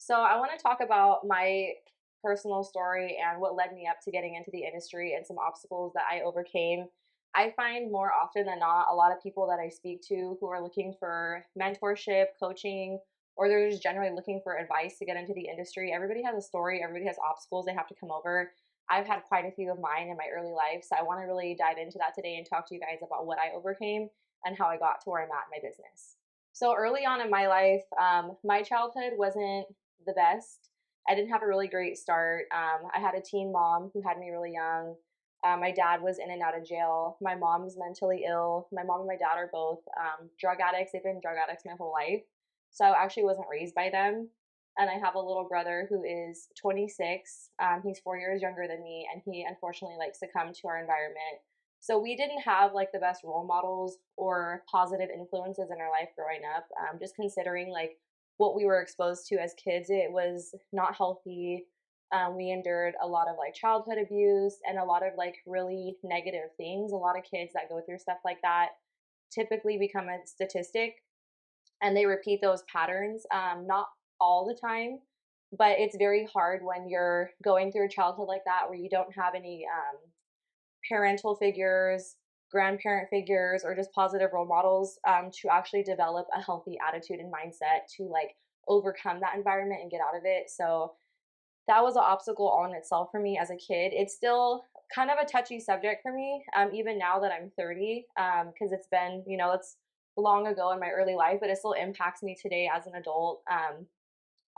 So I want to talk about my personal story and what led me up to getting into the industry and some obstacles that I overcame. I find more often than not a lot of people that I speak to who are looking for mentorship, coaching, or they're just generally looking for advice to get into the industry. Everybody has a story, everybody has obstacles they have to come over. I've had quite a few of mine in my early life, so I want to really dive into that today and talk to you guys about what I overcame and how I got to where I'm at in my business. So early on in my life, my childhood wasn't the best. I didn't have a really great start. I had a teen mom who had me really young. My dad was in and out of jail. My mom's mentally ill. My mom and my dad are both drug addicts. They've been drug addicts my whole life. So I actually wasn't raised by them. And I have a little brother who is 26. He's 4 years younger than me, and he unfortunately like succumbed to our environment. So we didn't have like the best role models or positive influences in our life growing up. Just considering like what we were exposed to as kids, it was not healthy. We endured a lot of like childhood abuse and a lot of like really negative things. A lot of kids that go through stuff like that typically become a statistic and they repeat those patterns. Not all the time, but it's very hard when you're going through a childhood like that where you don't have any parental figures, grandparent figures, or just positive role models to actually develop a healthy attitude and mindset to like overcome that environment and get out of it. So that was an obstacle all in itself for me as a kid. It's still kind of a touchy subject for me, even now that I'm 30, because it's been, it's long ago in my early life, but it still impacts me today as an adult.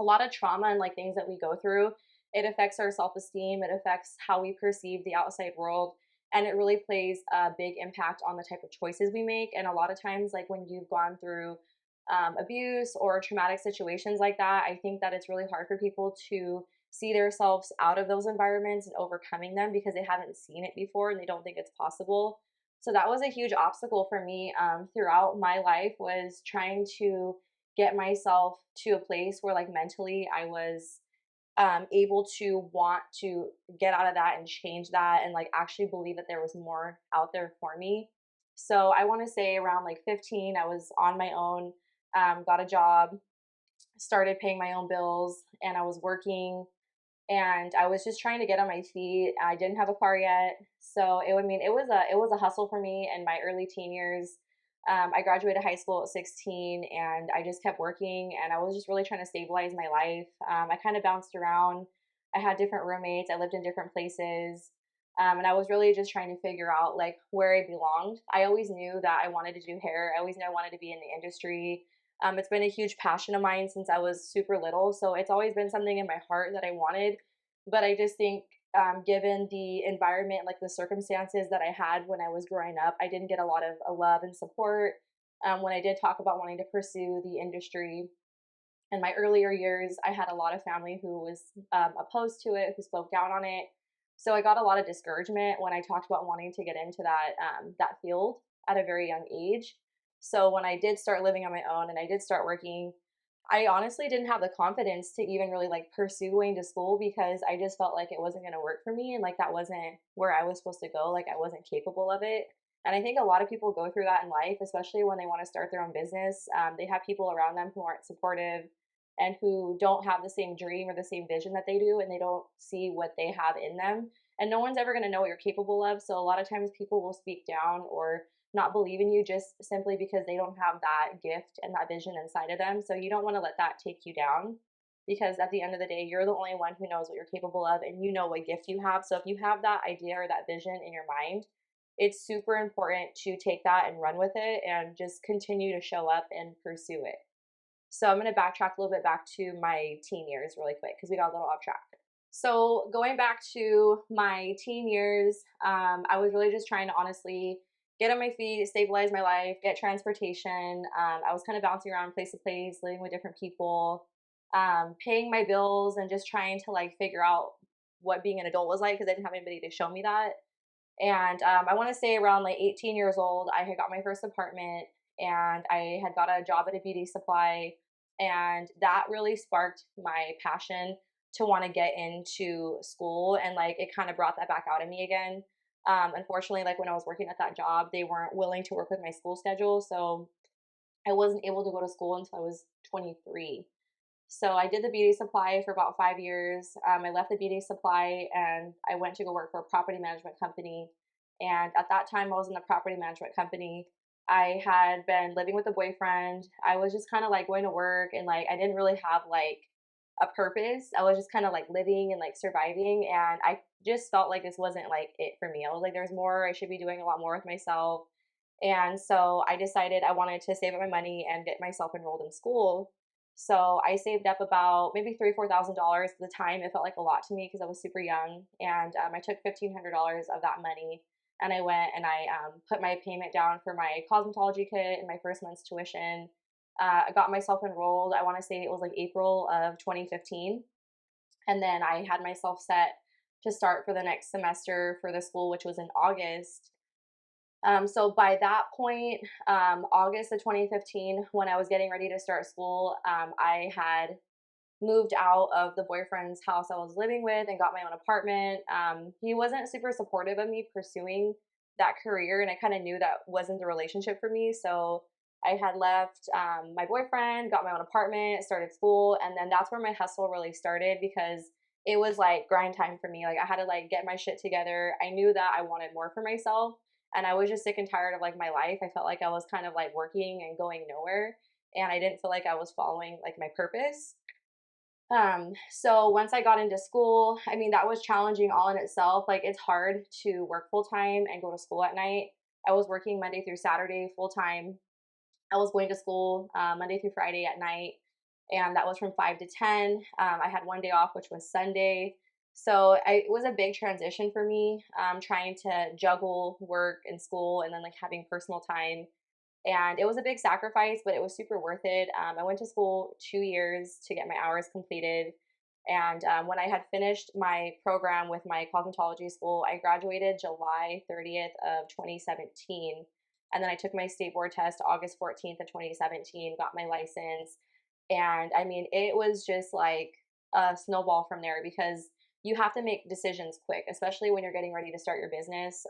A lot of trauma and like things that we go through, it affects our self-esteem, it affects how we perceive the outside world, and it really plays a big impact on the type of choices we make. And a lot of times, like when you've gone through abuse or traumatic situations like that, I think that it's really hard for people to see themselves out of those environments and overcoming them because they haven't seen it before and they don't think it's possible. So that was a huge obstacle for me throughout my life, was trying to get myself to a place where like mentally I was able to want to get out of that and change that and like actually believe that there was more out there for me. So I want to say around like 15, I was on my own, got a job, started paying my own bills, and I was working and I was just trying to get on my feet. I didn't have a car yet, so it was a hustle for me in my early teen years. I graduated high school at 16, and I just kept working, and I was just really trying to stabilize my life. I kind of bounced around. I had different roommates. I lived in different places. And I was really just trying to figure out like where I belonged. I always knew that I wanted to do hair. I always knew I wanted to be in the industry. It's been a huge passion of mine since I was super little. So it's always been something in my heart that I wanted. But I just think, given the environment, like the circumstances that I had when I was growing up, I didn't get a lot of love and support. When I did talk about wanting to pursue the industry in my earlier years, I had a lot of family who was opposed to it, who spoke down on it. So I got a lot of discouragement when I talked about wanting to get into that field at a very young age. So when I did start living on my own and I did start working, I honestly didn't have the confidence to even really like pursue going to school because I just felt like it wasn't going to work for me and like that wasn't where I was supposed to go. Like I wasn't capable of it. And I think a lot of people go through that in life, especially when they want to start their own business. They have people around them who aren't supportive and who don't have the same dream or the same vision that they do, and they don't see what they have in them. And no one's ever going to know what you're capable of. So a lot of times people will speak down or not believe in you just simply because they don't have that gift and that vision inside of them. So you don't want to let that take you down, because at the end of the day, you're the only one who knows what you're capable of and you know what gift you have. So if you have that idea or that vision in your mind, it's super important to take that and run with it and just continue to show up and pursue it. So I'm going to backtrack a little bit back to my teen years really quick because we got a little off track. So going back to my teen years, I was really just trying to honestly get on my feet, stabilize my life, get transportation. I was kind of bouncing around place to place, living with different people, paying my bills, and just trying to like figure out what being an adult was like because I didn't have anybody to show me that. And I want to say around like 18 years old, I had got my first apartment and I had got a job at a beauty supply. And that really sparked my passion to want to get into school. And like it kind of brought that back out in me again. Unfortunately, like when I was working at that job, they weren't willing to work with my school schedule. So I wasn't able to go to school until I was 23. So I did the beauty supply for about 5 years. I left the beauty supply and I went to go work for a property management company. And at that time, I was in the property management company. I had been living with a boyfriend. I was just kind of like going to work and like I didn't really have like a purpose. I was just kind of like living and like surviving. And I just felt like this wasn't like it for me. I was like, there's more. I should be doing a lot more with myself. And so I decided I wanted to save up my money and get myself enrolled in school. So I saved up about maybe $3,000 or $4,000 at the time. It felt like a lot to me because I was super young, and I took $1,500 of that money and I went and I put my payment down for my cosmetology kit and my first month's tuition. I got myself enrolled. I want to say it was like April of 2015, and then I had myself set to start for the next semester for the school, which was in August. So by that point, August of 2015, when I was getting ready to start school, I had moved out of the boyfriend's house I was living with and got my own apartment. He wasn't super supportive of me pursuing that career, and I kind of knew that wasn't the relationship for me. So I had left my boyfriend, got my own apartment, started school, and then that's where my hustle really started because it was like grind time for me. Like I had to like get my shit together. I knew that I wanted more for myself, and I was just sick and tired of like my life. I felt like I was kind of like working and going nowhere, and I didn't feel like I was following like my purpose. So once I got into school, I mean, that was challenging all in itself. Like, it's hard to work full time and go to school at night. I was working Monday through Saturday full time. I was going to school Monday through Friday at night, and that was from 5 to 10. I had one day off, which was Sunday. So it was a big transition for me, trying to juggle work and school and then like having personal time, and it was a big sacrifice, but it was super worth it. I went to school 2 years to get my hours completed. And when I had finished my program with my cosmetology school, I graduated July 30th of 2017. And then I took my state board test August 14th of 2017, got my license. And I mean, it was just like a snowball from there because you have to make decisions quick, especially when you're getting ready to start your business.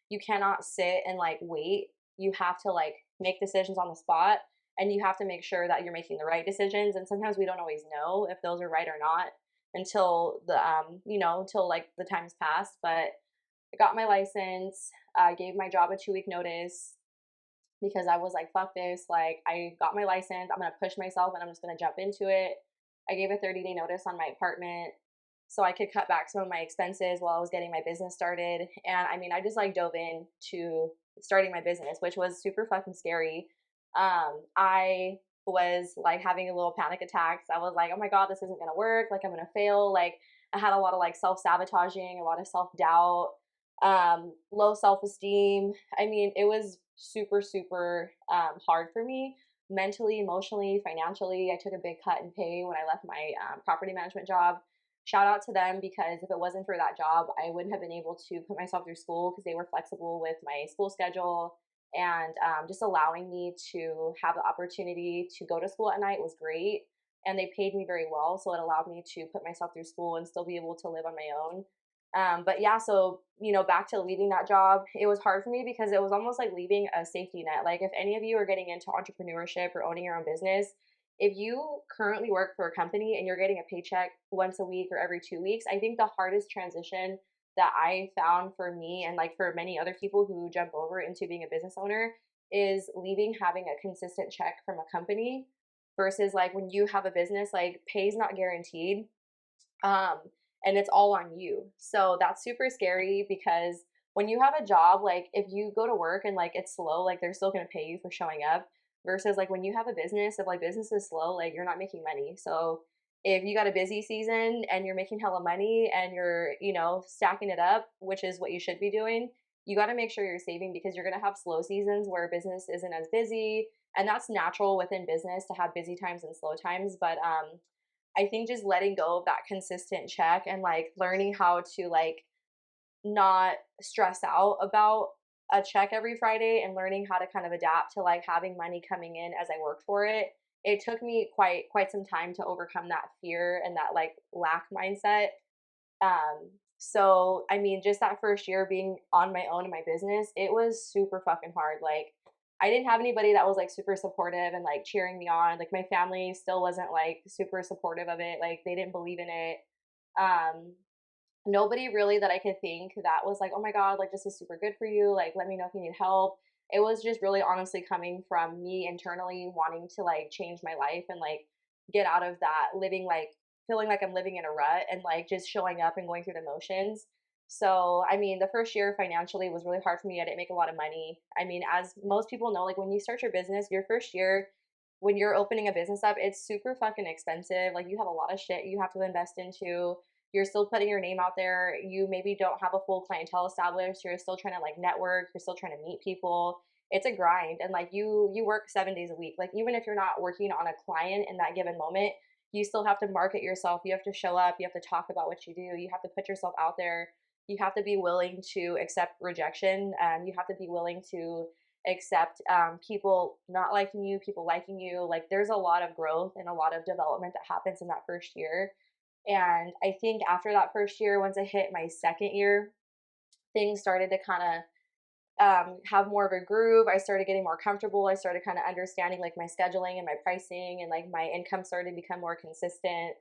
You cannot sit and like wait. You have to like make decisions on the spot, and you have to make sure that you're making the right decisions. And sometimes we don't always know if those are right or not until until like the time's passed. But I got my license. I gave my job a 2 week notice because I was like, fuck this. Like, I got my license. I'm going to push myself and I'm just going to jump into it. I gave a 30-day notice on my apartment so I could cut back some of my expenses while I was getting my business started. And I mean, I just like dove into starting my business, which was super fucking scary. I was like having a little panic attacks. I was like, oh my God, this isn't going to work. Like, I'm going to fail. Like, I had a lot of like self sabotaging, a lot of self doubt, low self esteem. I mean, it was super, super hard for me mentally, emotionally, financially. I took a big cut in pay when I left my property management job. Shout out to them because if it wasn't for that job, I wouldn't have been able to put myself through school because they were flexible with my school schedule, and just allowing me to have the opportunity to go to school at night was great. And they paid me very well, so it allowed me to put myself through school and still be able to live on my own. But yeah, so back to leaving that job, it was hard for me because it was almost like leaving a safety net. Like, if any of you are getting into entrepreneurship or owning your own business, if you currently work for a company and you're getting a paycheck once a week or every 2 weeks, I think the hardest transition that I found for me and like for many other people who jump over into being a business owner is leaving having a consistent check from a company versus like when you have a business, like pay is not guaranteed. Um, and it's all on you. So that's super scary because when you have a job, like if you go to work and like it's slow, like they're still gonna pay you for showing up. Versus like when you have a business, if like business is slow, like you're not making money. So if you got a busy season and you're making hella money and you're, stacking it up, which is what you should be doing, you got to make sure you're saving because you're going to have slow seasons where business isn't as busy. And that's natural within business to have busy times and slow times. But I think just letting go of that consistent check and like learning how to like not stress out about a check every Friday and learning how to kind of adapt to like having money coming in as I work for it. It took me quite some time to overcome that fear and that like lack mindset. So I mean, just that first year being on my own in my business, it was super fucking hard. Like I didn't have anybody that was like super supportive and like cheering me on. Like my family still wasn't like super supportive of it. Like they didn't believe in it. Um, Nobody really that I could think that was like, oh my God, like this is super good for you. Like, let me know if you need help. It was just really honestly coming from me internally wanting to like change my life and like get out of that living like feeling like I'm living in a rut and like just showing up and going through the motions. So, I mean, the first year financially was really hard for me. I didn't make a lot of money. I mean, as most people know, like when you start your business, your first year, when you're opening a business up, it's super fucking expensive. Like you have a lot of shit you have to invest into. You're still putting your name out there. You maybe don't have a full clientele established. You're still trying to like network. You're still trying to meet people. It's a grind, and like you work 7 days a week. Like even if you're not working on a client in that given moment, you still have to market yourself. You have to show up. You have to talk about what you do. You have to put yourself out there. You have to be willing to accept rejection. You have to be willing to accept people not liking you, people liking you. Like there's a lot of growth and a lot of development that happens in that first year. And I think after that first year, once I hit my second year, things started to kind of have more of a groove. I started getting more comfortable. I started kind of understanding like my scheduling and my pricing, and like my income started to become more consistent.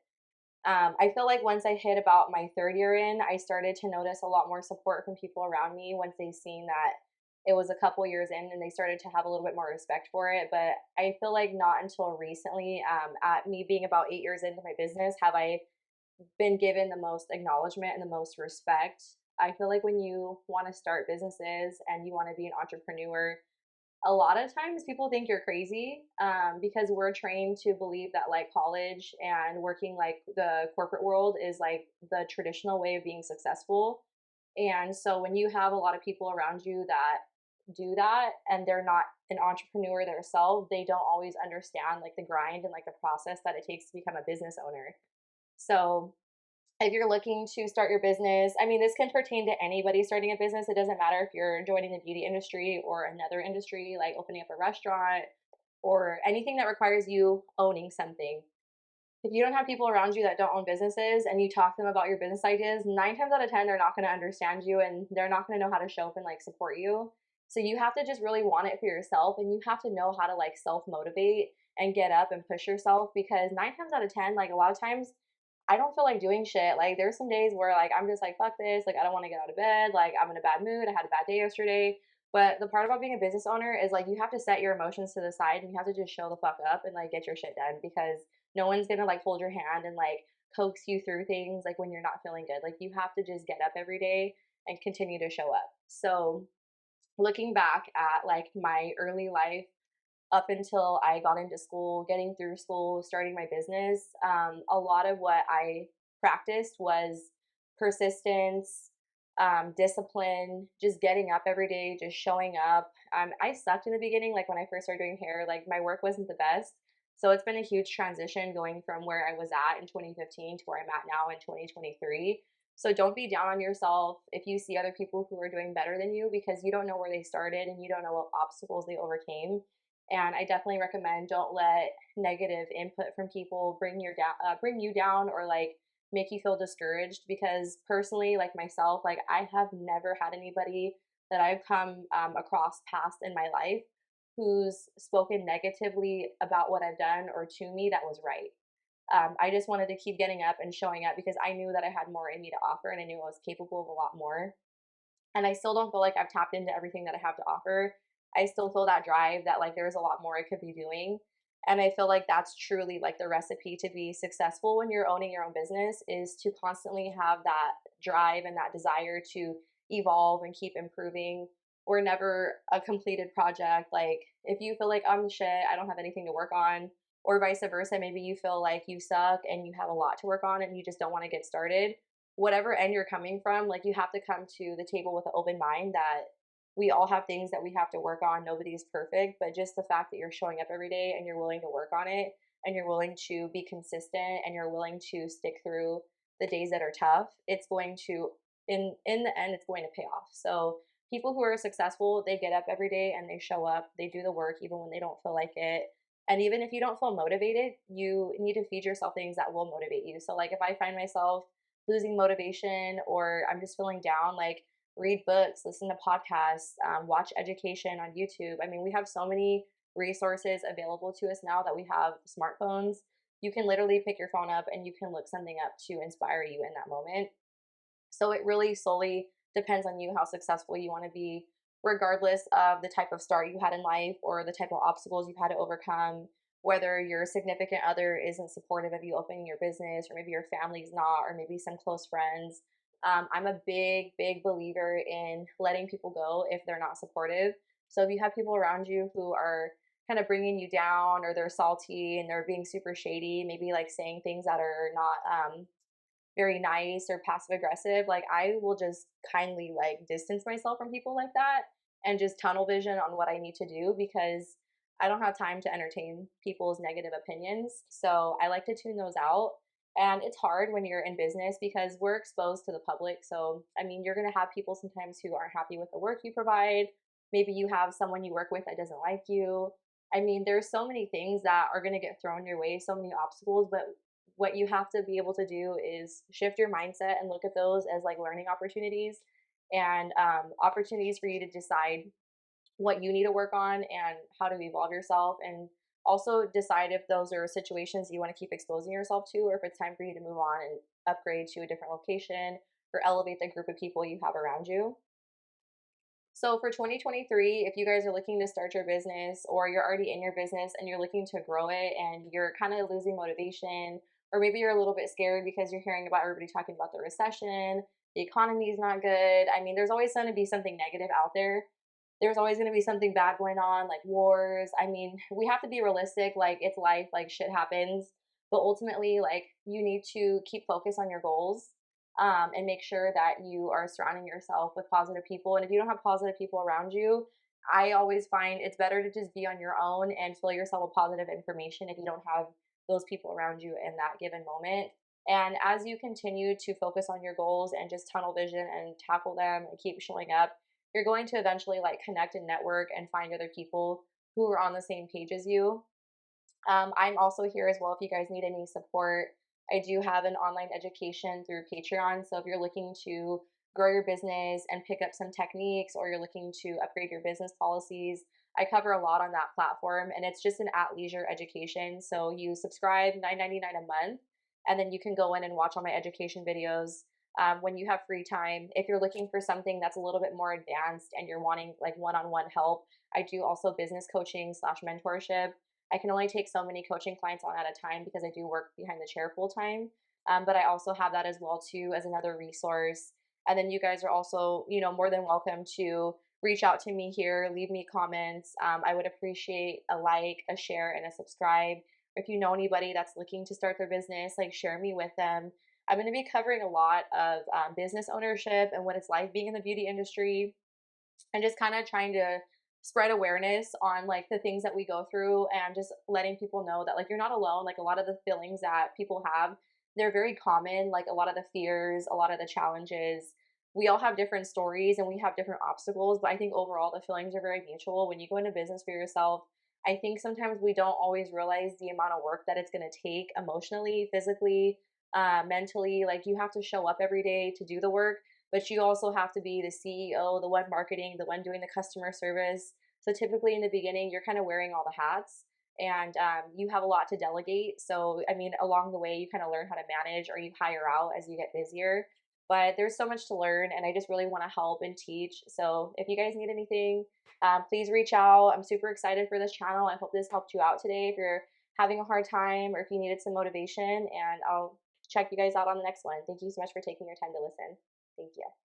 I feel like once I hit about my third year in, I started to notice a lot more support from people around me once they seen that it was a couple years in and they started to have a little bit more respect for it. But I feel like not until recently, at me being about 8 years into my business, have I been given the most acknowledgement and the most respect. I feel like when you want to start businesses and you want to be an entrepreneur, a lot of times people think you're crazy because we're trained to believe that like college and working like the corporate world is like the traditional way of being successful. And so when you have a lot of people around you that do that and they're not an entrepreneur themselves, they don't always understand like the grind and like the process that it takes to become a business owner. So if you're looking to start your business, I mean, this can pertain to anybody starting a business. It doesn't matter if you're joining the beauty industry or another industry, like opening up a restaurant or anything that requires you owning something. If you don't have people around you that don't own businesses and you talk to them about your business ideas, 9 times out of 10, they're not going to understand you and they're not going to know how to show up and like support you. So you have to just really want it for yourself and you have to know how to like self motivate and get up and push yourself because 9 times out of 10, like a lot of times I don't feel like doing shit. Like there's some days where like I'm just like fuck this, like I don't want to get out of bed, like I'm in a bad mood, I had a bad day yesterday. But the part about being a business owner is like you have to set your emotions to the side and you have to just show the fuck up and like get your shit done because no one's going to like hold your hand and like coax you through things like when you're not feeling good. Like you have to just get up every day and continue to show up. So, looking back at like my early life up until I got into school, getting through school, starting my business, a lot of what I practiced was persistence, discipline, just getting up every day, just showing up. I sucked in the beginning, like when I first started doing hair, like my work wasn't the best. So it's been a huge transition going from where I was at in 2015 to where I'm at now in 2023. So don't be down on yourself if you see other people who are doing better than you because you don't know where they started and you don't know what obstacles they overcame. And I definitely recommend don't let negative input from people bring you down or like make you feel discouraged because personally, like myself, like I have never had anybody that I've come across past in my life who's spoken negatively about what I've done or to me that was right. I just wanted to keep getting up and showing up because I knew that I had more in me to offer and I knew I was capable of a lot more. And I still don't feel like I've tapped into everything that I have to offer. I still feel that drive that like there's a lot more I could be doing. And I feel like that's truly like the recipe to be successful when you're owning your own business is to constantly have that drive and that desire to evolve and keep improving. We're never a completed project. Like if you feel like I'm shit, I don't have anything to work on, or vice versa, maybe you feel like you suck and you have a lot to work on and you just don't want to get started, whatever end you're coming from, like you have to come to the table with an open mind that we all have things that we have to work on. Nobody's perfect, but just the fact that you're showing up every day and you're willing to work on it and you're willing to be consistent and you're willing to stick through the days that are tough, it's going to in the end it's going to pay off. So people who are successful, they get up every day and they show up, they do the work even when they don't feel like it. And even if you don't feel motivated, you need to feed yourself things that will motivate you. So like if I find myself losing motivation or I'm just feeling down, like read books, listen to podcasts, watch education on YouTube. I mean, we have so many resources available to us now that we have smartphones. You can literally pick your phone up and you can look something up to inspire you in that moment. So it really solely depends on you how successful you want to be, regardless of the type of start you had in life or the type of obstacles you've had to overcome, whether your significant other isn't supportive of you opening your business, or maybe your family's not, or maybe some close friends. I'm a big, big believer in letting people go if they're not supportive. So if you have people around you who are kind of bringing you down, or they're salty and they're being super shady, maybe like saying things that are not very nice or passive aggressive, like I will just kindly like distance myself from people like that and just tunnel vision on what I need to do, because I don't have time to entertain people's negative opinions. So I like to tune those out. And it's hard when you're in business because we're exposed to the public. So, I mean, you're going to have people sometimes who aren't happy with the work you provide. Maybe you have someone you work with that doesn't like you. I mean, there's so many things that are going to get thrown your way, so many obstacles, but what you have to be able to do is shift your mindset and look at those as like learning opportunities, and opportunities for you to decide what you need to work on and how to evolve yourself, and also decide if those are situations you want to keep exposing yourself to, or if it's time for you to move on and upgrade to a different location or elevate the group of people you have around you. So for 2023, if you guys are looking to start your business, or you're already in your business and you're looking to grow it and you're kind of losing motivation, or maybe you're a little bit scared because you're hearing about everybody talking about the recession, the economy is not good. I mean, there's always going to be something negative out there. There's always going to be something bad going on, like wars. I mean, we have to be realistic. Like, it's life, like, shit happens. But ultimately, like, you need to keep focus on your goals, and make sure that you are surrounding yourself with positive people. And if you don't have positive people around you, I always find it's better to just be on your own and fill yourself with positive information if you don't have those people around you in that given moment. And as you continue to focus on your goals and just tunnel vision and tackle them and keep showing up, you're going to eventually like connect and network and find other people who are on the same page as you. I'm also here as well if you guys need any support. I do have an online education through Patreon. So if you're looking to grow your business and pick up some techniques, or you're looking to upgrade your business policies, I cover a lot on that platform, and it's just an at leisure education. So you subscribe $9.99 a month, and then you can go in and watch all my education videos when you have free time. If you're looking for something that's a little bit more advanced and you're wanting like one-on-one help, I do also business coaching slash mentorship. I can only take so many coaching clients on at a time because I do work behind the chair full time. But I also have that as well too as another resource. And then you guys are also, more than welcome to reach out to me here, leave me comments. I would appreciate a like, a share, and a subscribe. If you know anybody that's looking to start their business, like, share me with them. I'm going to be covering a lot of business ownership and what it's like being in the beauty industry, and just kind of trying to spread awareness on like the things that we go through, and just letting people know that like you're not alone. Like, a lot of the feelings that people have, they're very common. Like, a lot of the fears, a lot of the challenges, we all have different stories and we have different obstacles, but I think overall the feelings are very mutual. When you go into business for yourself, I think sometimes we don't always realize the amount of work that it's going to take emotionally, physically, mentally. Like, you have to show up every day to do the work, but you also have to be the CEO, the one marketing, the one doing the customer service. So typically in the beginning, you're kind of wearing all the hats, and you have a lot to delegate. So, I mean, along the way, you kind of learn how to manage, or you hire out as you get busier. But there's so much to learn, and I just really want to help and teach. So if you guys need anything, please reach out. I'm super excited for this channel. I hope this helped you out today if you're having a hard time, or if you needed some motivation, and I'll check you guys out on the next one. Thank you so much for taking your time to listen. Thank you.